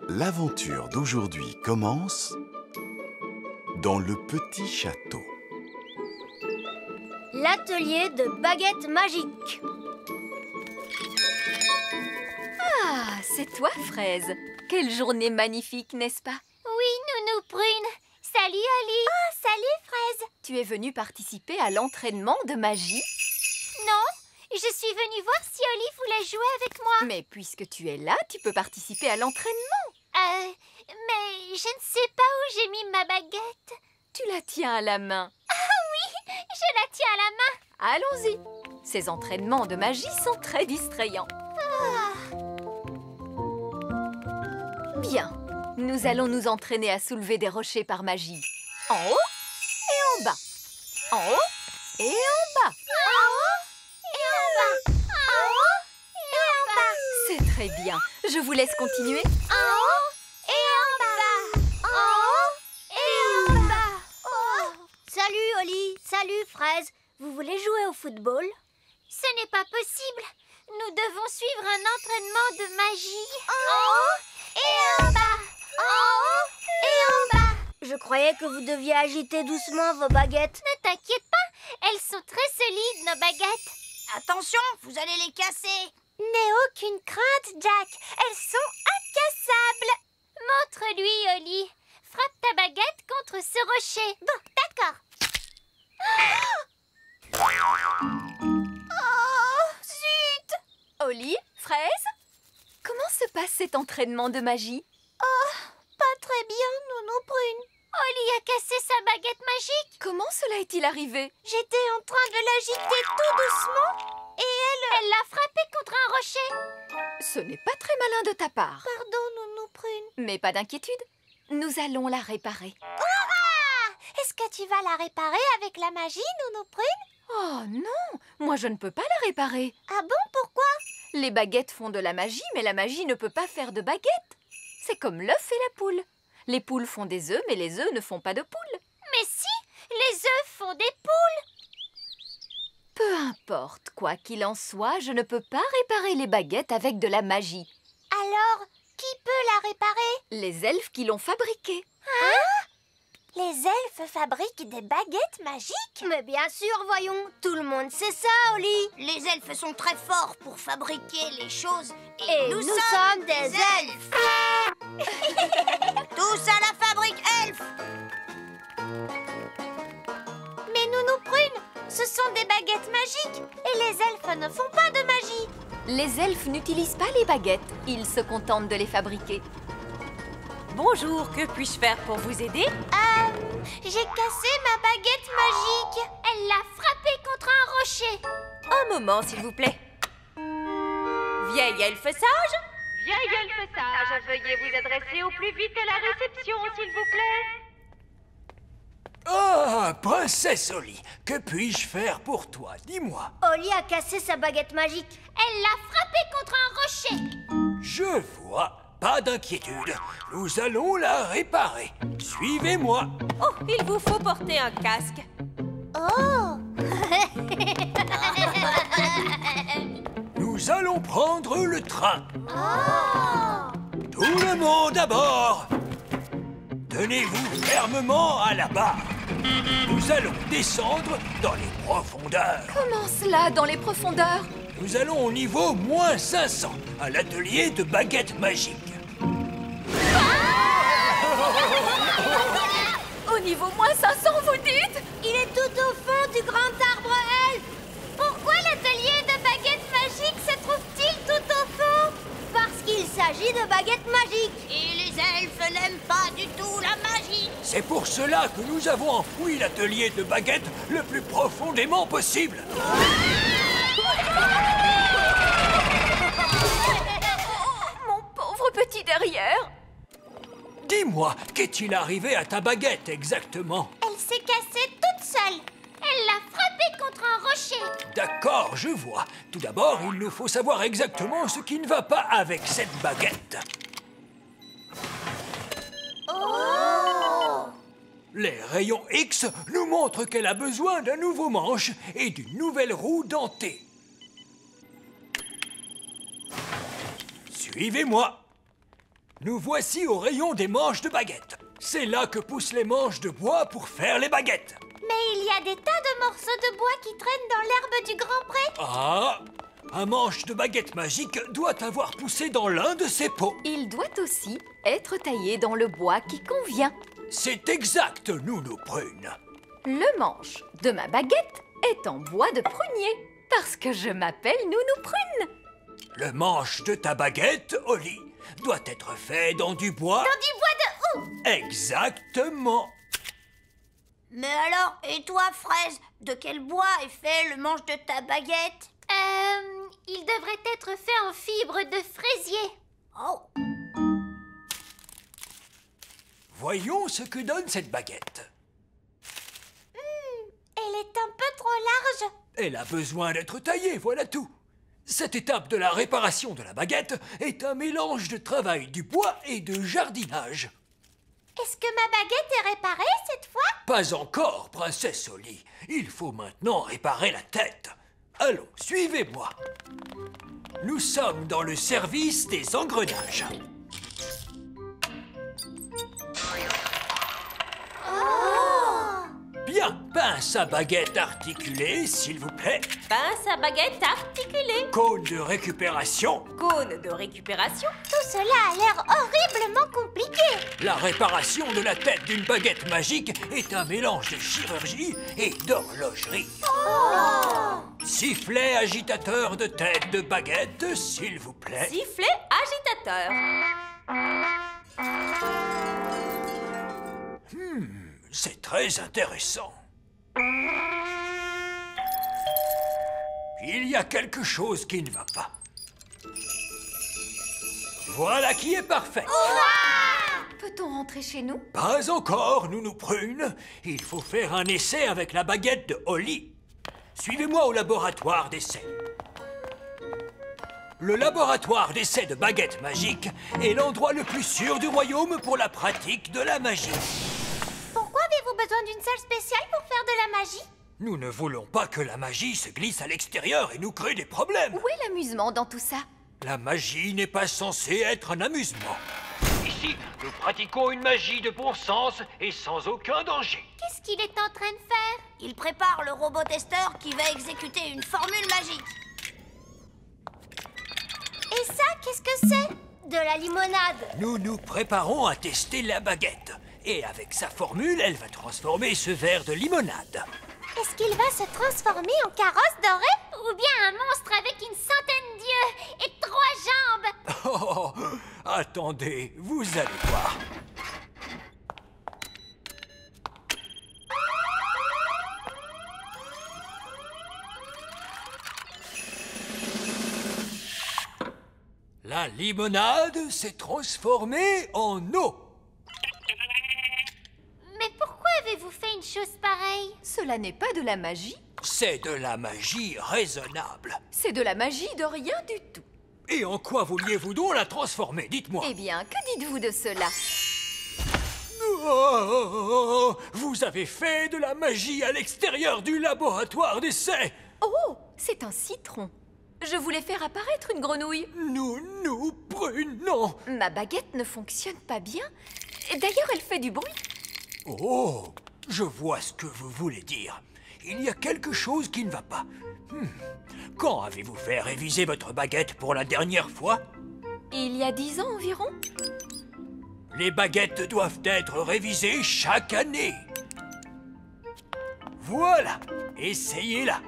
L'aventure d'aujourd'hui commence dans le petit château. L'atelier de baguettes magiques. Ah, c'est toi, Fraise. Quelle journée magnifique, n'est-ce pas? Oui, Nounou Prune. Salut, Oli. Oh, salut, Fraise. Tu es venue participer à l'entraînement de magie? Non, je suis venue voir si Oli voulait jouer avec moi. Mais puisque tu es là, tu peux participer à l'entraînement. Mais je ne sais pas où j'ai mis ma baguette. Tu la tiens à la main. Ah oui, je la tiens à la main. Allons-y. Ces entraînements de magie sont très distrayants. Bien. Nous allons nous entraîner à soulever des rochers par magie. En haut et en bas. En haut et en bas. En haut et en bas. En haut et en bas. C'est très bien. Je vous laisse continuer. En haut et en bas. En haut et en bas. Oh. Salut, Oli. Salut, Fraise. Vous voulez jouer au football? Ce n'est pas possible. Nous devons suivre un entraînement de magie. En haut et en bas. En haut et en bas. Je croyais que vous deviez agiter doucement vos baguettes. Ne t'inquiète pas, elles sont très solides, nos baguettes. Attention, vous allez les casser. N'aie aucune crainte, Jack. Elles sont incassables. Montre-lui, Oli. Frappe ta baguette contre ce rocher. Bon, d'accord. Oh, zut! Oli, Fraise, comment se passe cet entraînement de magie? Oh, pas très bien, Nounou Prune. Oli a cassé sa baguette magique. Comment cela est-il arrivé? J'étais en train de l'agiter tout doucement et elle l'a frappé contre un rocher. Ce n'est pas très malin de ta part. Pardon, Nounou Prune. Mais pas d'inquiétude, nous allons la réparer. Hurrah! Est-ce que tu vas la réparer avec la magie, Nounou Prune? Oh non, moi je ne peux pas la réparer. Ah bon, pourquoi? Les baguettes font de la magie, mais la magie ne peut pas faire de baguettes. C'est comme l'œuf et la poule. Les poules font des œufs, mais les œufs ne font pas de poules. Mais si, les œufs font des poules. Peu importe, quoi qu'il en soit, je ne peux pas réparer les baguettes avec de la magie. Alors, qui peut la réparer? Les elfes qui l'ont fabriquée. Hein? Les elfes fabriquent des baguettes magiques? Mais bien sûr, voyons. Tout le monde sait ça, Oli. Les elfes sont très forts pour fabriquer les choses. Et nous sommes des elfes. Tous à la fabrique elfe. Mais Nounou Prune, ce sont des baguettes magiques. Et les elfes ne font pas de magie. Les elfes n'utilisent pas les baguettes. Ils se contentent de les fabriquer. Bonjour, que puis-je faire pour vous aider? J'ai cassé ma baguette magique. Elle l'a frappée contre un rocher. Un moment, s'il vous plaît. Vieille elfe sage? Vieille elfe sage, veuillez vous adresser au plus vite à la réception, s'il vous plaît. Ah, princesse Oli, que puis-je faire pour toi? Dis-moi. Oli a cassé sa baguette magique. Elle l'a frappée contre un rocher. Je vois. Pas d'inquiétude. Nous allons la réparer. Suivez-moi. Oh, il vous faut porter un casque. Oh. Nous allons prendre le train. Oh. Tout le monde à bord. Tenez-vous fermement à la barre. Nous allons descendre dans les profondeurs. Comment cela, dans les profondeurs? Nous allons au niveau moins 500, à l'atelier de baguettes magiques. Au niveau moins 500, vous dites? Il est tout au fond du grand arbre elfe. Pourquoi l'atelier de baguettes magiques se trouve-t-il tout au fond? Parce qu'il s'agit de baguettes magiques. Et les elfes n'aiment pas du tout la magie. C'est pour cela que nous avons enfoui l'atelier de baguettes le plus profondément possible. Mon pauvre petit derrière. Dis-moi, qu'est-il arrivé à ta baguette exactement? Elle s'est cassée toute seule. Elle l'a frappée contre un rocher. D'accord, je vois. Tout d'abord, il nous faut savoir exactement ce qui ne va pas avec cette baguette. Oh! Les rayons X nous montrent qu'elle a besoin d'un nouveau manche et d'une nouvelle roue dentée. Suivez-moi. Nous voici au rayon des manches de baguettes. C'est là que poussent les manches de bois pour faire les baguettes. Mais il y a des tas de morceaux de bois qui traînent dans l'herbe du Grand Pré. Ah! Un manche de baguette magique doit avoir poussé dans l'un de ces pots. Il doit aussi être taillé dans le bois qui convient. C'est exact, Nounou Prune. Le manche de ma baguette est en bois de prunier, parce que je m'appelle Nounou Prune. Le manche de ta baguette, Oli, doit être fait dans du bois... Dans du bois de houx. Exactement. Mais alors, et toi, Fraise, de quel bois est fait le manche de ta baguette? Il devrait être fait en fibre de fraisier. Oh, Voyons ce que donne cette baguette. Elle est un peu trop large. Elle a besoin d'être taillée, voilà tout. Cette étape de la réparation de la baguette est un mélange de travail du bois et de jardinage. Est-ce que ma baguette est réparée cette fois? Pas encore, princesse Oli. Il faut maintenant réparer la tête. Allons, suivez-moi. Nous sommes dans le service des engrenages. Bien, pince à baguette articulée, s'il vous plaît. Pince à baguette articulée. Cône de récupération. Cône de récupération. Tout cela a l'air horriblement compliqué. La réparation de la tête d'une baguette magique est un mélange de chirurgie et d'horlogerie. Sifflet agitateur de tête de baguette, s'il vous plaît. Sifflet agitateur. C'est très intéressant. Il y a quelque chose qui ne va pas. Voilà qui est parfait. Peut-on rentrer chez nous? Pas encore, Nounou Prune. Il faut faire un essai avec la baguette de Oli. Suivez-moi au laboratoire d'essai. Le laboratoire d'essai de baguettes magiques est l'endroit le plus sûr du royaume pour la pratique de la magie. Pourquoi avez-vous besoin d'une salle spéciale pour faire de la magie? Nous ne voulons pas que la magie se glisse à l'extérieur et nous crée des problèmes. Où est l'amusement dans tout ça? La magie n'est pas censée être un amusement. Ici, nous pratiquons une magie de bon sens et sans aucun danger. Qu'est-ce qu'il est en train de faire? il prépare le robot-testeur qui va exécuter une formule magique. Et ça, qu'est-ce que c'est? De la limonade. Nous nous préparons à tester la baguette. Et avec sa formule, elle va transformer ce verre de limonade. Est-ce qu'il va se transformer en carrosse dorée? Ou bien un monstre avec une centaine d'yeux et 3 jambes? Oh, attendez, vous allez voir. La limonade s'est transformée en eau. Mais pourquoi avez-vous fait une chose pareille? Cela n'est pas de la magie, C'est de la magie raisonnable. c'est de la magie de rien du tout. Et en quoi vouliez-vous donc la transformer? Dites-moi. Eh bien, que dites-vous de cela? Oh, vous avez fait de la magie à l'extérieur du laboratoire d'essai. Oh, c'est un citron. Je voulais faire apparaître une grenouille. Nous prenons. Ma baguette ne fonctionne pas bien. Et d'ailleurs, elle fait du bruit. Oh, je vois ce que vous voulez dire. Il y a quelque chose qui ne va pas. Quand avez-vous fait réviser votre baguette pour la dernière fois? Il y a 10 ans environ. Les baguettes doivent être révisées chaque année. Voilà, essayez-la.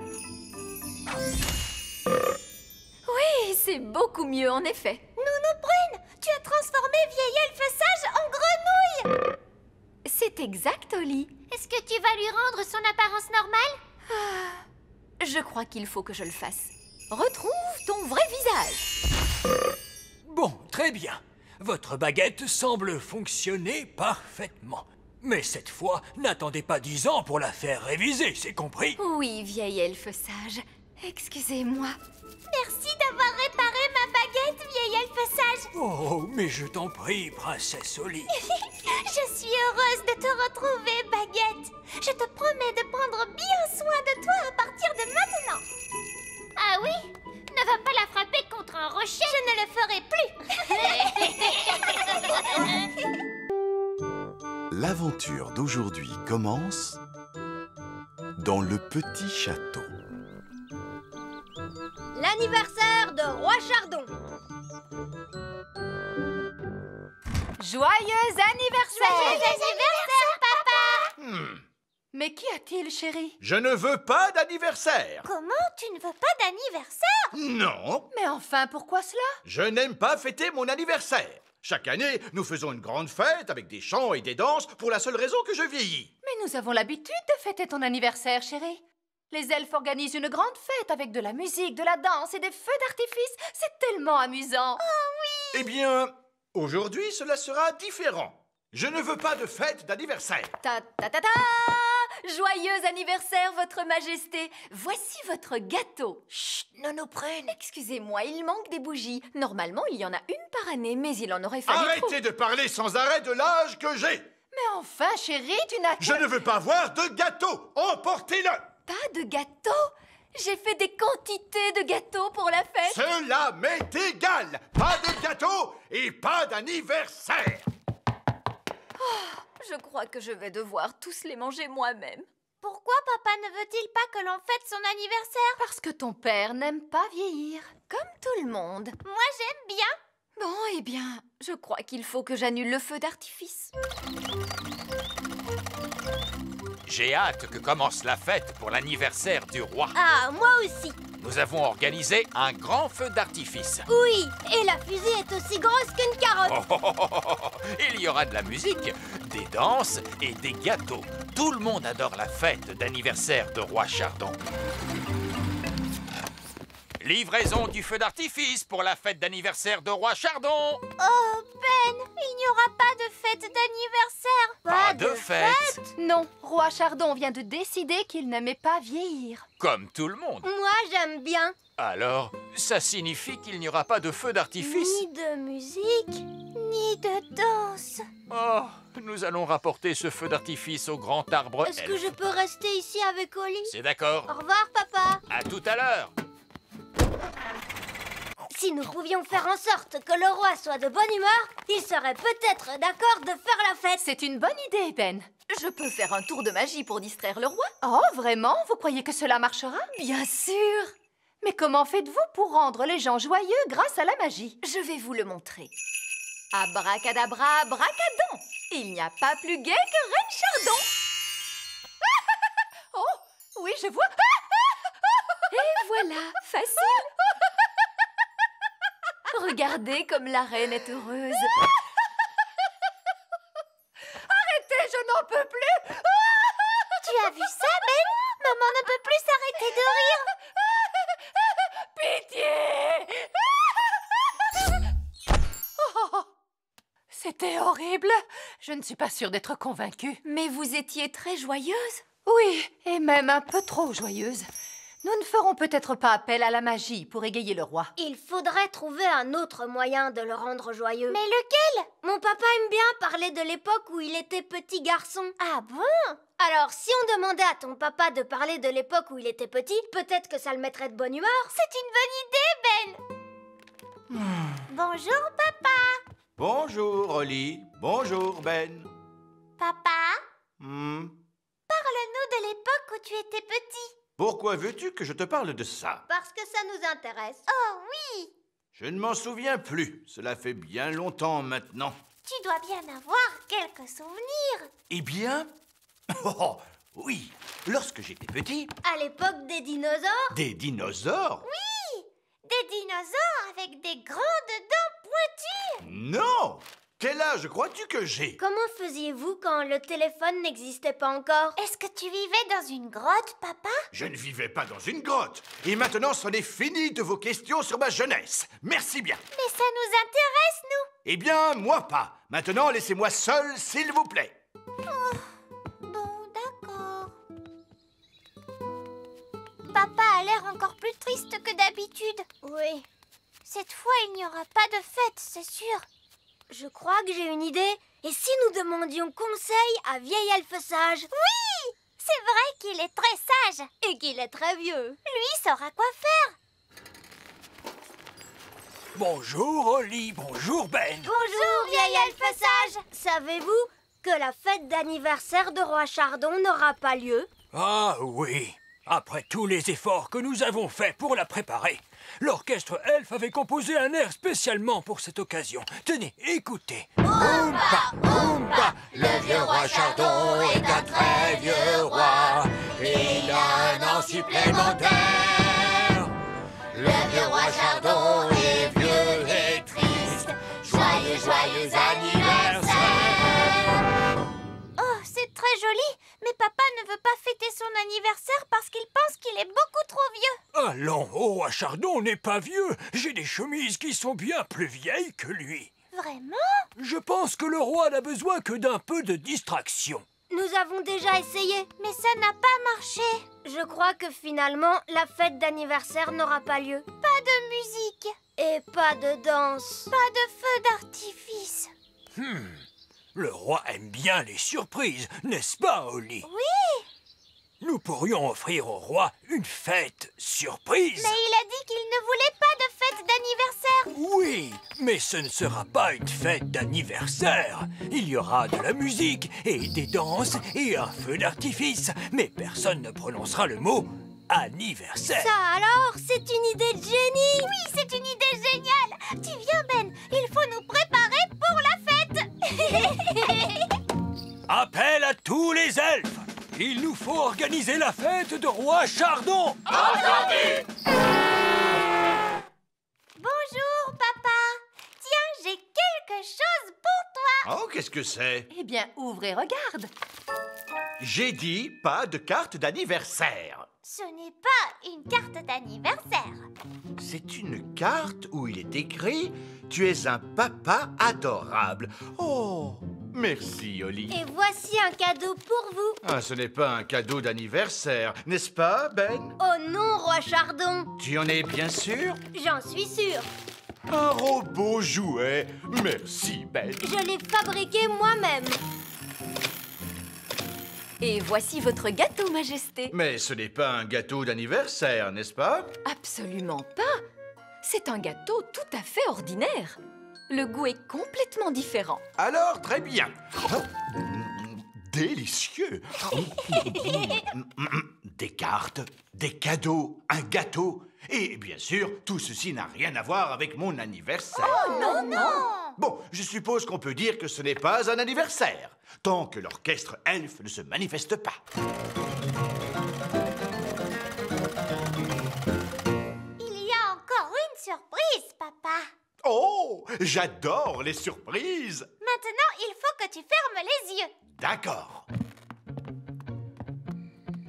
Oui, c'est beaucoup mieux en effet. Nounou Brune, tu as transformé vieil elfe sage en grenouille! C'est exact, Oli. Est-ce que tu vas lui rendre son apparence normale? Je crois qu'il faut que je le fasse. Retrouve ton vrai visage. Bon, très bien. Votre baguette semble fonctionner parfaitement. Mais cette fois, n'attendez pas 10 ans pour la faire réviser, c'est compris? Oui, vieil elfe sage. Excusez-moi. Merci d'avoir réparé ma baguette, vieil elfe sage. Oh, mais je t'en prie, princesse Oli. Je suis heureuse de te retrouver, baguette. Je te promets de prendre bien soin de toi à partir de maintenant. Ah oui? Ne va pas la frapper contre un rocher. Je ne le ferai plus. L'aventure d'aujourd'hui commence dans le petit château. L'anniversaire de Roi Chardon. Joyeux anniversaire! Joyeux anniversaire, papa! Mais qu'y a-t-il, chérie? Je ne veux pas d'anniversaire. Comment tu ne veux pas d'anniversaire? Non, Mais enfin, pourquoi cela? je n'aime pas fêter mon anniversaire. Chaque année, nous faisons une grande fête avec des chants et des danses pour la seule raison que je vieillis. Mais nous avons l'habitude de fêter ton anniversaire, chérie. Les elfes organisent une grande fête avec de la musique, de la danse et des feux d'artifice. C'est tellement amusant. Eh bien, aujourd'hui, cela sera différent. Je ne veux pas de fête d'anniversaire. Ta ta ta ta! Joyeux anniversaire, votre majesté. Voici votre gâteau. Chut, non nous prenne. Excusez-moi, il manque des bougies. Normalement, il y en a une par année, mais il en aurait fallu trop. Arrêtez de parler sans arrêt de l'âge que j'ai. Mais enfin, chérie, tu n'as Je ne veux pas voir de gâteau. Emportez-le. pas de gâteau. J'ai fait des quantités de gâteaux pour la fête. Cela m'est égal. Pas de gâteau et pas d'anniversaire. Je crois que je vais devoir tous les manger moi-même. Pourquoi papa ne veut-il pas que l'on fête son anniversaire? Parce que ton père n'aime pas vieillir, comme tout le monde. Moi j'aime bien. Bon, eh bien, je crois qu'il faut que j'annule le feu d'artifice. J'ai hâte que commence la fête pour l'anniversaire du roi. Ah, moi aussi. Nous avons organisé un grand feu d'artifice. Oui, et la fusée est aussi grosse qu'une carotte. Il y aura de la musique, des danses et des gâteaux. Tout le monde adore la fête d'anniversaire de Roi Chardon. Livraison du feu d'artifice pour la fête d'anniversaire de Roi Chardon. Oh, Ben, il n'y aura pas de fête d'anniversaire. Pas de fête. Non, Roi Chardon vient de décider qu'il n'aimait pas vieillir. Comme tout le monde. Moi j'aime bien. Alors, ça signifie qu'il n'y aura pas de feu d'artifice? Ni de musique, ni de danse. Oh, nous allons rapporter ce feu d'artifice au grand arbre Est-ce que elfe. je peux rester ici avec Oli? C'est d'accord. Au revoir, papa. À tout à l'heure. Si nous pouvions faire en sorte que le roi soit de bonne humeur, il serait peut-être d'accord de faire la fête. C'est une bonne idée, Ben. Je peux faire un tour de magie pour distraire le roi. Oh, vraiment? Vous croyez que cela marchera? Bien sûr. Mais comment faites-vous pour rendre les gens joyeux grâce à la magie? Je vais vous le montrer. Abracadabra, bracadon. Il n'y a pas plus gai que Reine Chardon. Oh, oui, je vois. Et voilà, facile. Regardez comme la reine est heureuse. Arrêtez, je n'en peux plus. Tu as vu ça, Ben? Maman ne peut plus s'arrêter de rire. Pitié. Oh, c'était horrible. Je ne suis pas sûre d'être convaincue. Mais vous étiez très joyeuse? Oui, et même un peu trop joyeuse. Nous ne ferons peut-être pas appel à la magie pour égayer le roi. Il faudrait trouver un autre moyen de le rendre joyeux. Mais lequel? Mon papa aime bien parler de l'époque où il était petit garçon. Ah bon? Alors, si on demandait à ton papa de parler de l'époque où il était petit, peut-être que ça le mettrait de bonne humeur. C'est une bonne idée, Ben. Bonjour, papa. Bonjour, Oli. Bonjour, Ben. Papa, Hmm. parle-nous de l'époque où tu étais petit. Pourquoi veux-tu que je te parle de ça? Parce que ça nous intéresse. Oh oui. Je ne m'en souviens plus. Cela fait bien longtemps maintenant. Tu dois bien avoir quelques souvenirs. Eh bien... Oh, oui. Lorsque j'étais petit... À l'époque des dinosaures? Des dinosaures? Oui, des dinosaures avec des grandes dents pointues. Non! Quel âge crois-tu que j'ai? Comment faisiez-vous quand le téléphone n'existait pas encore? Est-ce que tu vivais dans une grotte, papa? Je ne vivais pas dans une grotte. Et maintenant, c'en est fini de vos questions sur ma jeunesse. Merci bien. Mais ça nous intéresse, nous. Eh bien, moi pas. Maintenant, laissez-moi seul, s'il vous plaît. Bon, d'accord. Papa a l'air encore plus triste que d'habitude. Oui. Cette fois, il n'y aura pas de fête, c'est sûr. Je crois que j'ai une idée. Et si nous demandions conseil à Vieil Elfe Sage? Oui! C'est vrai qu'il est très sage. Et qu'il est très vieux. Lui saura quoi faire. Bonjour, Oli. Bonjour, Ben. Bonjour, Vieil Elfe Sage. Savez-vous, que la fête d'anniversaire de Roi Chardon n'aura pas lieu? Ah oui. Après tous les efforts que nous avons faits pour la préparer, l'orchestre Elf avait composé un air spécialement pour cette occasion. Tenez, écoutez. Oompa, Oompa, le vieux roi Chardon est un très vieux roi. Il a un an supplémentaire. Le vieux roi Chardon est vieux et triste. Joyeux, joyeux anniversaire. Oh, c'est très joli, mais papa ne veut pas fêter son anniversaire parce qu'il pense qu'il est beaucoup trop vieux. Allons, oh, roi Chardon n'est pas vieux. J'ai des chemises qui sont bien plus vieilles que lui. Vraiment? Je pense que le roi n'a besoin que d'un peu de distraction. Nous avons déjà essayé, mais ça n'a pas marché. Je crois que finalement, la fête d'anniversaire n'aura pas lieu. Pas de musique. Et pas de danse. Pas de feu d'artifice. Le roi aime bien les surprises, n'est-ce pas, Holly? Oui. Nous pourrions offrir au roi une fête surprise. Mais il a dit qu'il ne voulait pas de fête d'anniversaire. Oui, mais ce ne sera pas une fête d'anniversaire. Il y aura de la musique et des danses et un feu d'artifice. Mais personne ne prononcera le mot anniversaire. Ça alors, c'est une idée de génie. Oui, c'est une idée géniale. Tu viens, Ben, il faut nous préparer pour la fête. Appel à tous les elfes. Il nous faut organiser la fête de Roi Chardon. Entendu. Bonjour, papa. Tiens, j'ai quelque chose pour toi. Oh, qu'est-ce que c'est? Eh bien, ouvre et regarde. J'ai dit pas de carte d'anniversaire. Ce n'est pas une carte d'anniversaire. C'est une carte où il est écrit « Tu es un papa adorable ». Oh, merci, Holly. Et voici un cadeau pour vous. Ah, ce n'est pas un cadeau d'anniversaire, n'est-ce pas, Ben? Oh non, Roi Chardon. Tu en es bien sûr? J'en suis sûre. Un robot jouet. Merci, Ben. Je l'ai fabriqué moi-même. Et voici votre gâteau, Majesté. Mais ce n'est pas un gâteau d'anniversaire, n'est-ce pas? Absolument pas. C'est un gâteau tout à fait ordinaire. Le goût est complètement différent. Alors, très bien. Délicieux. Des cartes, des cadeaux, un gâteau. Et bien sûr, tout ceci n'a rien à voir avec mon anniversaire. Oh non, non! Bon, je suppose qu'on peut dire que ce n'est pas un anniversaire, tant que l'orchestre Elf ne se manifeste pas. Il y a encore une surprise, papa. Oh, j'adore les surprises. Maintenant, il faut que tu fermes les yeux. D'accord.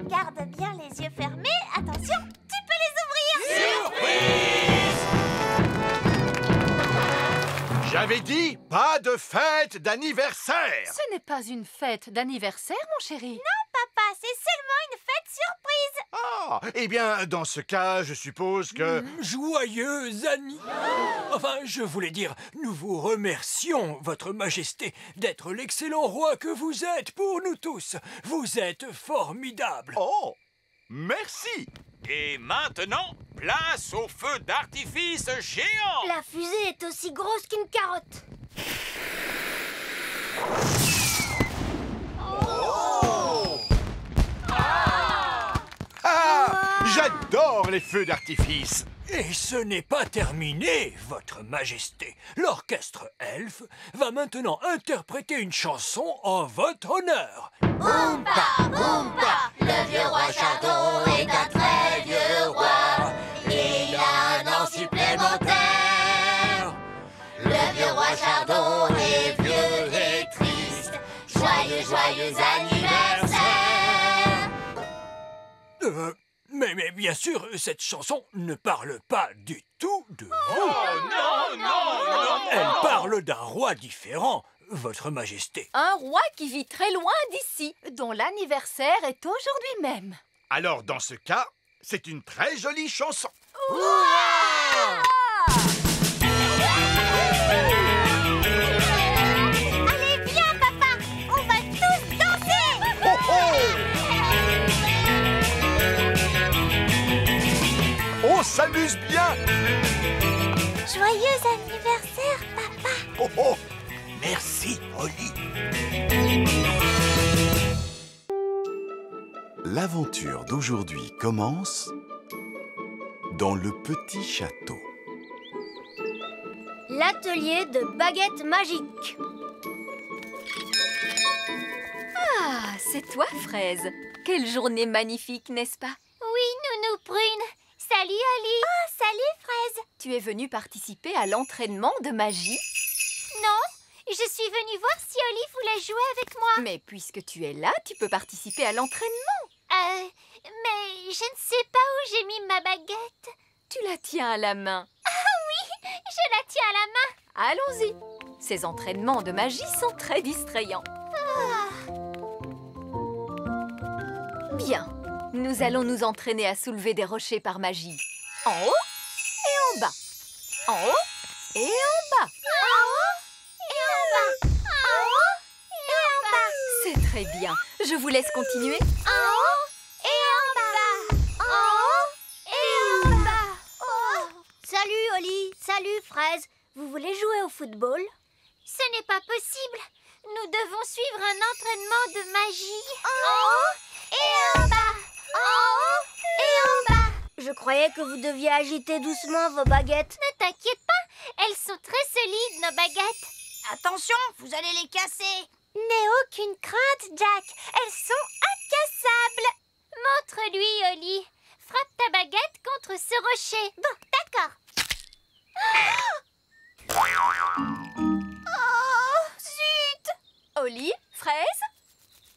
Garde bien les yeux fermés. Attention, tu peux les ouvrir. Surprise! J'avais dit pas de fête d'anniversaire. Ce n'est pas une fête d'anniversaire, mon chéri. Non, papa, c'est seulement une fête surprise. Ah, eh bien, dans ce cas, je suppose que... Joyeux Enfin, je voulais dire, nous vous remercions, Votre Majesté, d'être l'excellent roi que vous êtes pour nous tous. Vous êtes formidable. Oh, merci. Et maintenant, place au feu d'artifice géant. La fusée est aussi grosse qu'une carotte. J'adore les feux d'artifice. Et ce n'est pas terminé, Votre Majesté. L'orchestre Elf va maintenant interpréter une chanson en votre honneur. Oompa, Oompa, le vieux roi Chardon est un très vieux roi. Il a un an supplémentaire. Le vieux roi Chardon est vieux et triste. Joyeux, joyeux anniversaire. Mais bien sûr, cette chanson ne parle pas du tout de vous. Oh non. Elle parle d'un roi différent, Votre Majesté. Un roi qui vit très loin d'ici, dont l'anniversaire est aujourd'hui même. Alors, dans ce cas, c'est une très jolie chanson. Allez, viens, papa. On va tous danser. Oh, oh! On s'amuse bien. Joyeux anniversaire, papa. Oh, oh. Merci, Holly. L'aventure d'aujourd'hui commence dans le petit château. L'atelier de baguettes magiques. Ah, c'est toi, Fraise. Quelle journée magnifique, n'est-ce pas? Oui, Nounou Prune. Salut, Oli. Oh, salut, Fraise. Tu es venue participer à l'entraînement de magie? Non, je suis venue voir si Oli voulait jouer avec moi. Mais puisque tu es là, tu peux participer à l'entraînement. Mais je ne sais pas où j'ai mis ma baguette. Tu la tiens à la main. Ah oui, je la tiens à la main. Allons-y. Ces entraînements de magie sont très distrayants. Bien. Nous allons nous entraîner à soulever des rochers par magie. En haut et en bas. En haut et en bas. En haut et en bas. En haut et en bas. C'est très bien. Je vous laisse continuer. En haut et en bas. En haut et en bas. Oh. Salut, Oli. Salut, Fraise. Vous voulez jouer au football? Ce n'est pas possible. Nous devons suivre un entraînement de magie. En haut et en bas. En haut et en bas. Je croyais que vous deviez agiter doucement vos baguettes. Ne t'inquiète pas, elles sont très solides, nos baguettes. Attention, vous allez les casser. N'aie aucune crainte, Jack. Elles sont incassables. Montre-lui, Oli. Frappe ta baguette contre ce rocher. Bon, d'accord. Oh, zut! Oli, Fraise,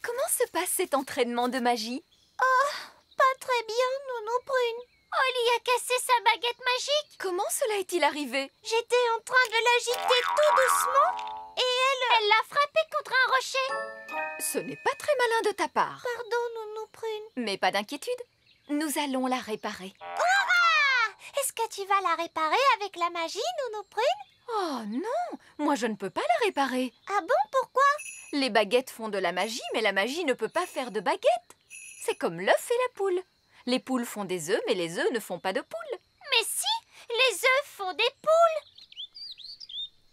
comment se passe cet entraînement de magie? Oh, pas très bien, Nounou Prune. Oli a cassé sa baguette magique. Comment cela est-il arrivé? J'étais en train de l'agiter tout doucement et elle l'a frappé contre un rocher. Ce n'est pas très malin de ta part. Pardon, Nounou Prune. Mais pas d'inquiétude, nous allons la réparer. Hurrah! Est-ce que tu vas la réparer avec la magie, Nounou Prune? Oh non, moi je ne peux pas la réparer. Ah bon, pourquoi? Les baguettes font de la magie, mais la magie ne peut pas faire de baguettes. C'est comme l'œuf et la poule. Les poules font des œufs, mais les œufs ne font pas de poules. Mais si, les œufs font des poules.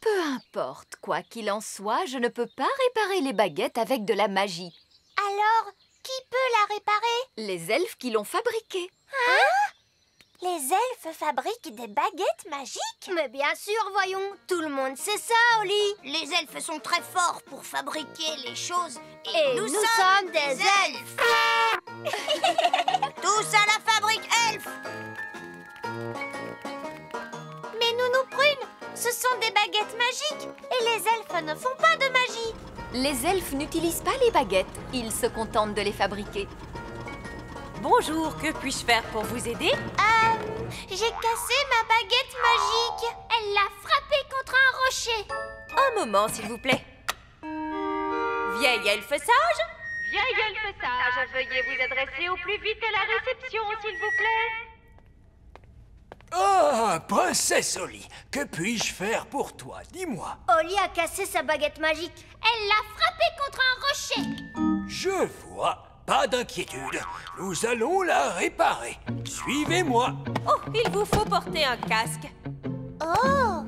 Peu importe, quoi qu'il en soit, je ne peux pas réparer les baguettes avec de la magie. Alors, qui peut la réparer? Les elfes qui l'ont fabriquée. Hein? Les elfes fabriquent des baguettes magiques? Mais bien sûr, voyons, tout le monde sait ça, Oli. Les elfes sont très forts pour fabriquer les choses. Et nous sommes des elfes. Tous à la fabrique elfe. Mais Nounou Prune, ce sont des baguettes magiques et les elfes ne font pas de magie. Les elfes n'utilisent pas les baguettes, ils se contentent de les fabriquer. Bonjour, que puis-je faire pour vous aider? J'ai cassé ma baguette magique. Elle l'a frappée contre un rocher. Un moment, s'il vous plaît. Vieille elfe sage? Vieille elfe sage, veuillez vous adresser au plus vite à la réception, s'il vous plaît. Ah, princesse Oli, que puis-je faire pour toi? Dis-moi. Oli a cassé sa baguette magique. Elle l'a frappée contre un rocher. Je vois. Pas d'inquiétude. Nous allons la réparer. Suivez-moi. Oh, il vous faut porter un casque. Oh.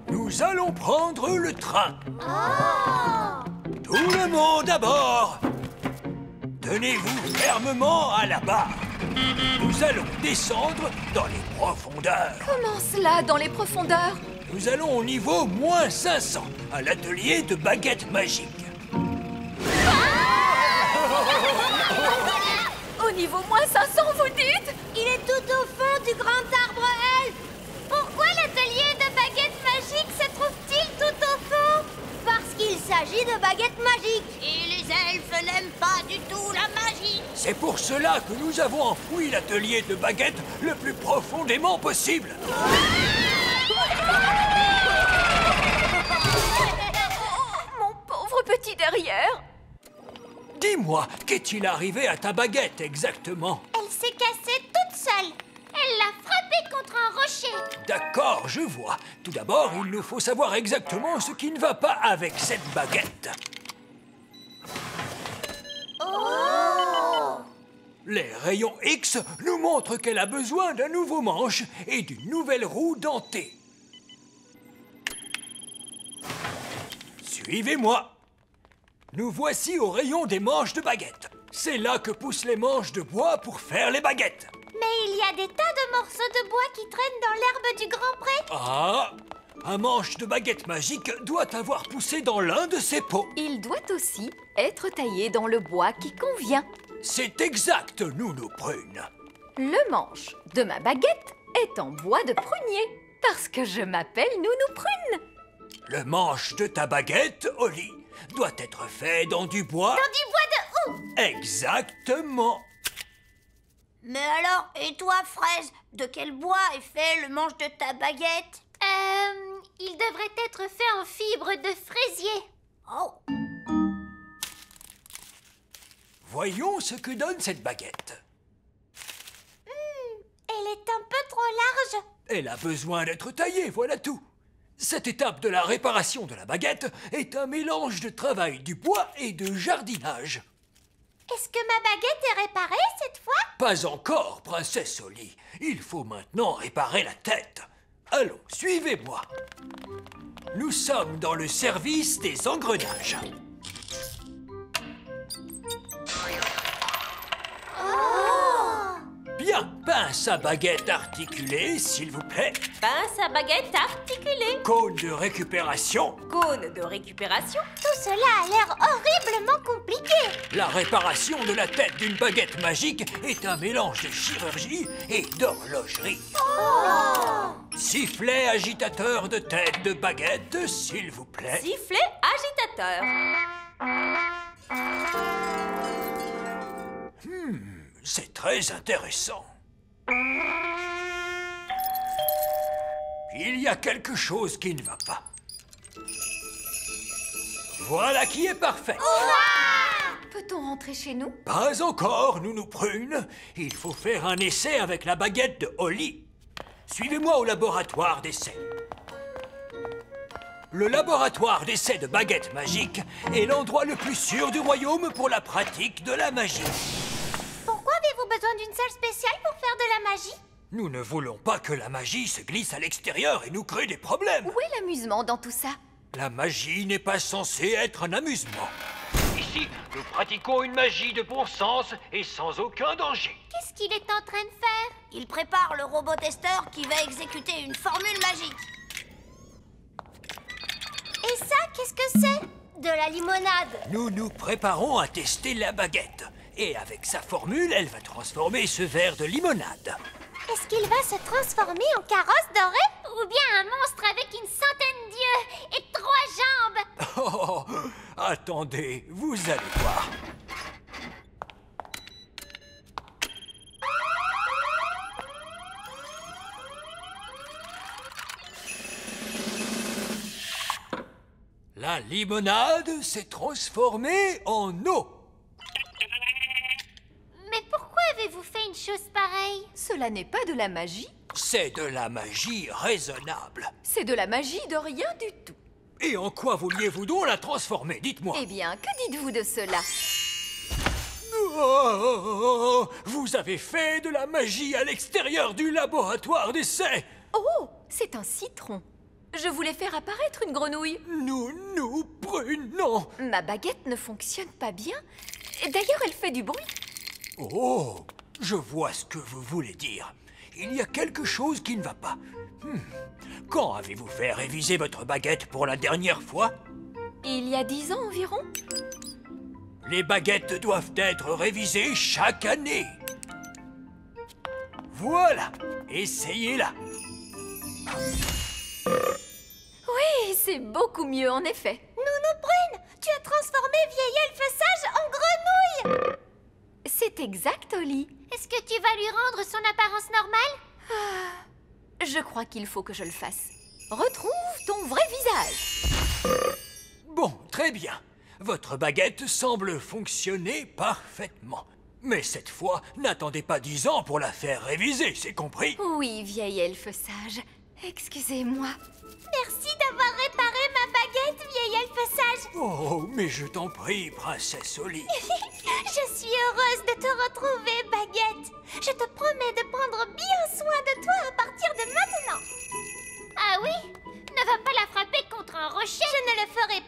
Nous allons prendre le train. Oh. Tout le monde à bord. Tenez-vous fermement à la barre. Nous allons descendre dans les profondeurs. Comment cela, dans les profondeurs? Nous allons au niveau moins 500, à l'atelier de baguettes magiques. Au niveau moins 500, vous dites? Il est tout au fond du grand arbre elfe. Pourquoi l'atelier de baguettes magiques se trouve-t-il tout au fond? Parce qu'il s'agit de baguettes magiques. Et les elfes n'aiment pas du tout la magie. C'est pour cela que nous avons enfoui l'atelier de baguettes le plus profondément possible. Mon pauvre petit derrière. Dis-moi, qu'est-il arrivé à ta baguette exactement? Elle s'est cassée toute seule. Elle l'a frappée contre un rocher. D'accord, je vois. Tout d'abord, il nous faut savoir exactement ce qui ne va pas avec cette baguette. Oh! Les rayons X nous montrent qu'elle a besoin d'un nouveau manche et d'une nouvelle roue dentée. Suivez-moi. Nous voici au rayon des manches de baguettes. C'est là que poussent les manches de bois pour faire les baguettes. Mais il y a des tas de morceaux de bois qui traînent dans l'herbe du grand pré. Ah! Un manche de baguette magique doit avoir poussé dans l'un de ces pots. Il doit aussi être taillé dans le bois qui convient. C'est exact, Nounou Prune. Le manche de ma baguette est en bois de prunier, parce que je m'appelle Nounou Prune. Le manche de ta baguette, Oli, doit être fait dans du bois... Dans du bois de houx. Exactement. Mais alors, et toi, Fraise, de quel bois est fait le manche de ta baguette? Il devrait être fait en fibre de fraisier. Oh! Voyons ce que donne cette baguette. Elle est un peu trop large. Elle a besoin d'être taillée, voilà tout. Cette étape de la réparation de la baguette est un mélange de travail du bois et de jardinage. Est-ce que ma baguette est réparée cette fois? Pas encore, princesse Oli. Il faut maintenant réparer la tête. Allons, suivez-moi. Nous sommes dans le service des engrenages. Bien, pince à baguette articulée, s'il vous plaît. Pince à baguette articulée. Cône de récupération. Cône de récupération. Tout cela a l'air horriblement compliqué. La réparation de la tête d'une baguette magique est un mélange de chirurgie et d'horlogerie. Sifflet agitateur de tête de baguette, s'il vous plaît. Sifflet agitateur. C'est très intéressant. Il y a quelque chose qui ne va pas. Voilà qui est parfait. Peut-on rentrer chez nous? Pas encore, Nounou Prune. Il faut faire un essai avec la baguette de Oli. Suivez-moi au laboratoire d'essai. Le laboratoire d'essai de baguettes magiques est l'endroit le plus sûr du royaume pour la pratique de la magie. Pourquoi avez-vous besoin d'une salle spéciale pour faire de la magie? Nous ne voulons pas que la magie se glisse à l'extérieur et nous crée des problèmes. Où est l'amusement dans tout ça? La magie n'est pas censée être un amusement. Ici, nous pratiquons une magie de bon sens et sans aucun danger. Qu'est-ce qu'il est en train de faire? Il prépare le robot testeur qui va exécuter une formule magique. Et ça, qu'est-ce que c'est? De la limonade. Nous nous préparons à tester la baguette. Et avec sa formule, elle va transformer ce verre de limonade. Est-ce qu'il va se transformer en carrosse dorée? Ou bien un monstre avec une centaine d'yeux et 3 jambes? Oh, attendez, vous allez voir. La limonade s'est transformée en eau. Mais pourquoi avez-vous fait une chose pareille? Cela n'est pas de la magie, C'est de la magie raisonnable. c'est de la magie de rien du tout. Et en quoi vouliez-vous donc la transformer? Dites-moi. Eh bien, que dites-vous de cela? Oh, vous avez fait de la magie à l'extérieur du laboratoire d'essai. Oh, c'est un citron. Je voulais faire apparaître une grenouille. Nounou Prune, non. Ma baguette ne fonctionne pas bien. D'ailleurs, elle fait du bruit. Oh, je vois ce que vous voulez dire. Il y a quelque chose qui ne va pas. Quand avez-vous fait réviser votre baguette pour la dernière fois? Il y a 10 ans environ. Les baguettes doivent être révisées chaque année. Voilà, essayez-la. Oui, c'est beaucoup mieux en effet. Nounou Prune, tu as transformé vieil elfe sage en grenouille. C'est exact, Oli. Est-ce que tu vas lui rendre son apparence normale? Je crois qu'il faut que je le fasse. Retrouve ton vrai visage. Bon, très bien. Votre baguette semble fonctionner parfaitement. Mais cette fois, n'attendez pas 10 ans pour la faire réviser, c'est compris? Oui, vieil elfe sage. Excusez-moi. Merci d'avoir réparé ma baguette, vieil elfe sage. Oh, mais je t'en prie, princesse Oli. Je suis heureuse de te retrouver, baguette. Je te promets de prendre bien soin de toi à partir de maintenant. Ah oui? Ne va pas la frapper contre un rocher. Je ne le ferai